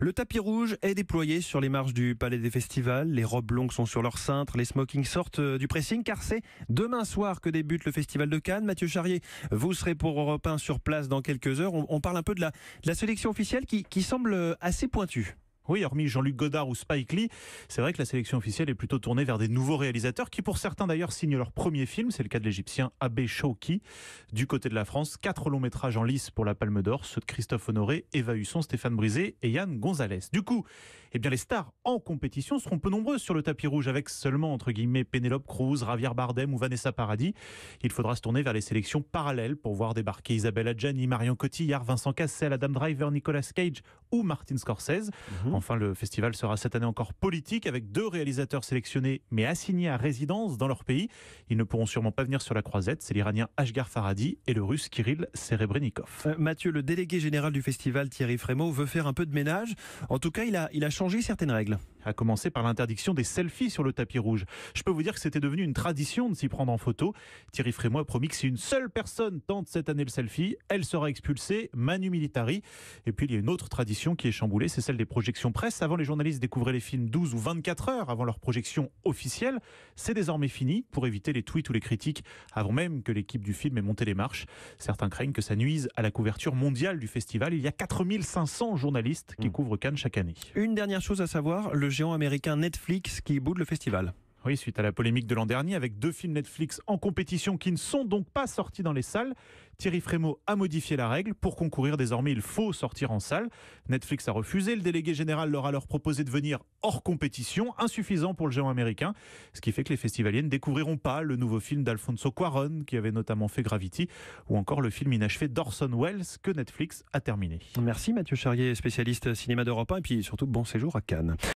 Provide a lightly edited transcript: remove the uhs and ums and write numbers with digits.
Le tapis rouge est déployé sur les marches du Palais des Festivals. Les robes longues sont sur leur cintre, les smokings sortent du pressing car c'est demain soir que débute le Festival de Cannes. Mathieu Charrier, vous serez pour Europe 1 sur place dans quelques heures. On parle un peu de la sélection officielle qui semble assez pointue. Oui, hormis Jean-Luc Godard ou Spike Lee, c'est vrai que la sélection officielle est plutôt tournée vers des nouveaux réalisateurs qui, pour certains d'ailleurs, signent leur premier film. C'est le cas de l'Égyptien Abbé Shawki. Du côté de la France, 4 longs métrages en lice pour la Palme d'Or, ceux de Christophe Honoré, Eva Husson, Stéphane Brisé et Yann Gonzalez. Du coup, les stars en compétition seront peu nombreuses sur le tapis rouge, avec seulement, entre guillemets, Pénélope Cruz, Javier Bardem ou Vanessa Paradis. Il faudra se tourner vers les sélections parallèles pour voir débarquer Isabelle Adjani, Marion Cotillard, Vincent Cassel, Adam Driver, Nicolas Cage ou Martin Scorsese. Enfin, le festival sera cette année encore politique, avec 2 réalisateurs sélectionnés mais assignés à résidence dans leur pays. Ils ne pourront sûrement pas venir sur la croisette. C'est l'Iranien Ashghar Farhadi et le Russe Kirill Serebrennikov. Mathieu, le délégué général du festival, Thierry Frémaux, veut faire un peu de ménage. En tout cas, il a changé certaines règles. À commencer par l'interdiction des selfies sur le tapis rouge. Je peux vous dire que c'était devenu une tradition de s'y prendre en photo. Thierry Frémaux a promis que si une seule personne tente cette année le selfie, elle sera expulsée, manu militari. Et puis il y a une autre tradition qui est chamboulée, c'est celle des projections presse. Avant, les journalistes découvraient les films 12 ou 24 heures avant leur projection officielle. C'est désormais fini pour éviter les tweets ou les critiques avant même que l'équipe du film ait monté les marches. Certains craignent que ça nuise à la couverture mondiale du festival. Il y a 4500 journalistes qui couvrent Cannes chaque année. Une dernière chose à savoir, le géant américain Netflix qui boude le festival. Oui, suite à la polémique de l'an dernier, avec 2 films Netflix en compétition qui ne sont donc pas sortis dans les salles, Thierry Frémaux a modifié la règle. Pour concourir, désormais, il faut sortir en salle. Netflix a refusé. Le délégué général leur a proposé de venir hors compétition, insuffisant pour le géant américain. Ce qui fait que les festivaliers ne découvriront pas le nouveau film d'Alfonso Cuarón, qui avait notamment fait Gravity, ou encore le film inachevé d'Orson Welles, que Netflix a terminé. Merci Mathieu Charrier, spécialiste cinéma d'Europe 1, et puis surtout bon séjour à Cannes.